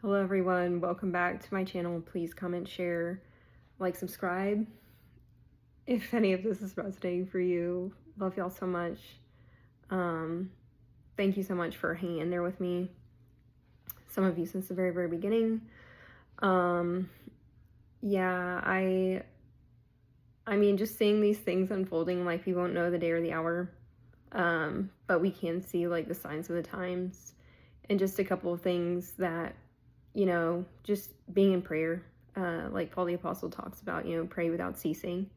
Hello everyone, welcome back to my channel. Please comment, share, like, subscribe if any of this is resonating for you. Love y'all so much. Thank you so much for hanging in there with me. Some of you since the very beginning. Yeah, I mean, just seeing these things unfolding, like, we won't know the day or the hour, but we can see like the signs of the times, and just a couple of things that, just being in prayer, like Paul the Apostle talks about, pray without ceasing,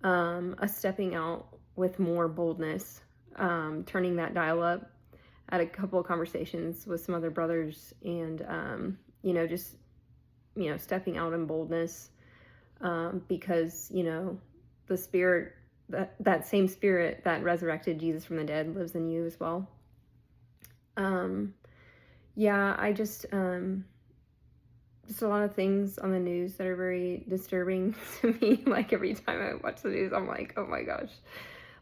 us stepping out with more boldness, turning that dial up. I had a couple of conversations with some other brothers, and, just, stepping out in boldness, because, the spirit, that same spirit that resurrected Jesus from the dead lives in you as well. Yeah, I just a lot of things on the news that are very disturbing to me. Like, every time I watch the news, I'm like, oh my gosh,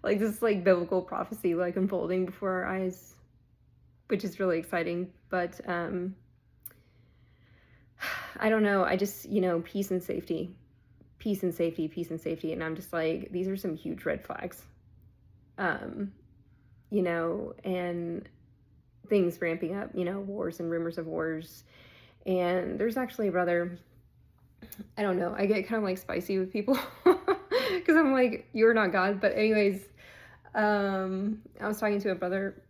like, this is like biblical prophecy, like, unfolding before our eyes, which is really exciting. But I don't know, I just, peace and safety, peace and safety, peace and safety. And I'm just like, these are some huge red flags, and things ramping up, wars and rumors of wars. And there's actually a brother, I don't know, I get kind of like spicy with people because I'm like, you're not God. But anyways, I was talking to a brother,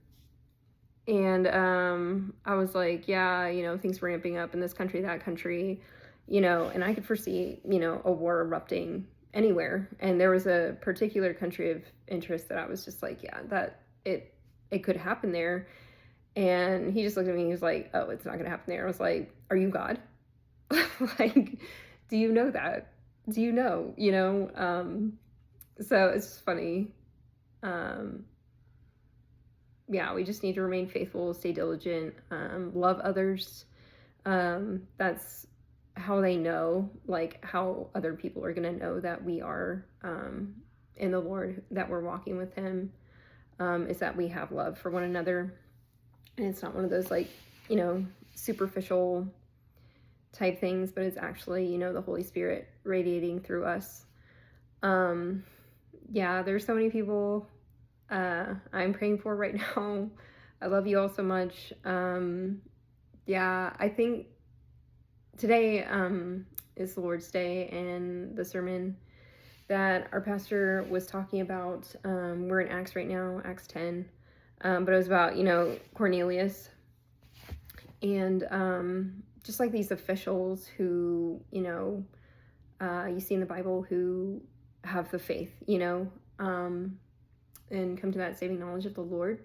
and I was like, yeah, things ramping up in this country, that country, and I could foresee, a war erupting anywhere. And there was a particular country of interest that I was just like, yeah, that it could happen there. And he just looked at me, he was like, oh, it's not gonna happen there. I was like, are you God? Like, do you know that? Do you know? So it's just funny. Yeah, we just need to remain faithful, stay diligent, love others. That's how they know, like, how other people are gonna know that we are in the Lord, that we're walking with Him, is that we have love for one another. And it's not one of those, like, superficial type things, but it's actually, the Holy Spirit radiating through us. Yeah, there's so many people I'm praying for right now. I love you all so much. Yeah, I think today is the Lord's Day, and the sermon that our pastor was talking about, we're in Acts right now, Acts 10, but it was about, Cornelius, and just like these officials who, you see in the Bible, who have the faith, and come to that saving knowledge of the Lord.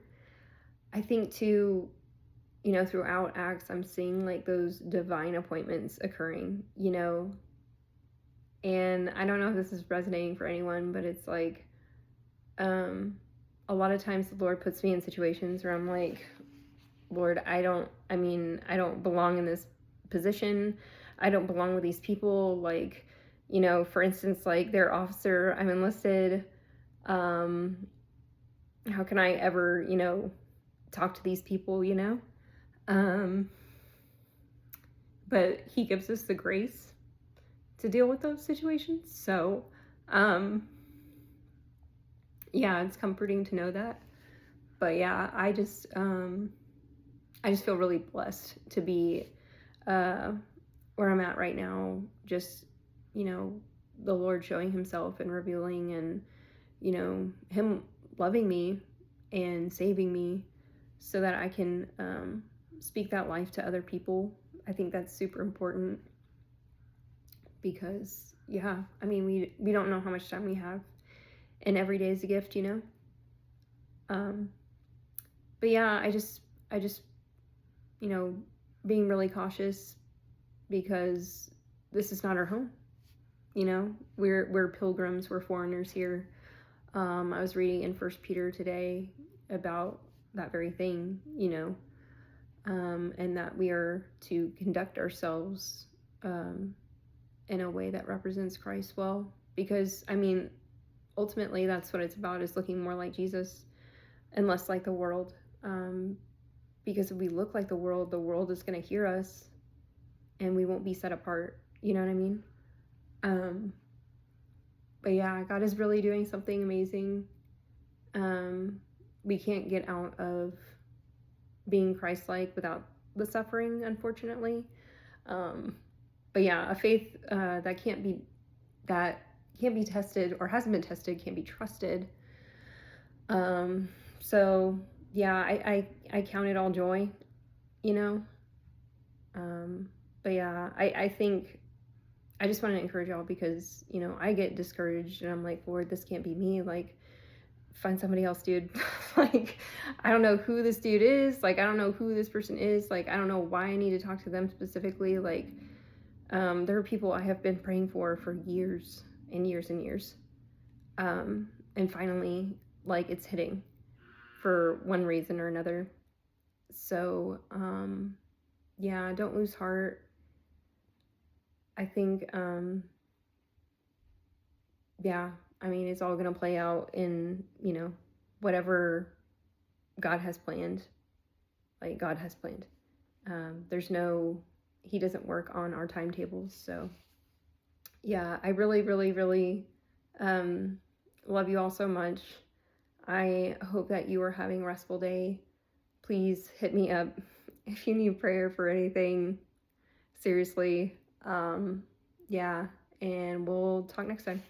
I think too, throughout Acts, I'm seeing like those divine appointments occurring, and I don't know if this is resonating for anyone, but it's like, a lot of times the Lord puts me in situations where I'm like, Lord, I don't belong in this position. I don't belong with these people. Like, for instance, like, their officer, I'm enlisted. How can I ever, talk to these people, but He gives us the grace to deal with those situations. So, yeah, it's comforting to know that. But yeah, I just feel really blessed to be where I'm at right now. Just, the Lord showing Himself and revealing, and, Him loving me and saving me so that I can speak that life to other people. I think that's super important, because, yeah, I mean, we don't know how much time we have, and every day is a gift, but yeah, I just, being really cautious, because this is not our home. We're pilgrims, we're foreigners here. I was reading in 1 Peter today about that very thing, and that we are to conduct ourselves in a way that represents Christ well, because, I mean, ultimately that's what it's about, is looking more like Jesus and less like the world. Because if we look like the world is going to hear us, and we won't be set apart. You know what I mean? Um, but yeah, God is really doing something amazing. We can't get out of being Christ-like without the suffering, unfortunately. But yeah, a faith that can't be tested or hasn't been tested can't be trusted. So yeah, I count it all joy, you know. But yeah, I think I just want to encourage y'all because, you know, I get discouraged and I'm like, Lord, this can't be me. Like, find somebody else, dude. Like, I don't know who this dude is. Like, I don't know who this person is. Like, I don't know why I need to talk to them specifically. Like, there are people I have been praying for years and years and years. And finally, like, it's hitting for one reason or another. So, yeah, don't lose heart. I think, yeah, I mean, it's all going to play out in, you know, whatever God has planned. Like, God has planned. He doesn't work on our timetables. So, yeah, I really, really, really love you all so much. I hope that you are having a restful day. Please hit me up if you need prayer for anything. Seriously. Yeah, and we'll talk next time.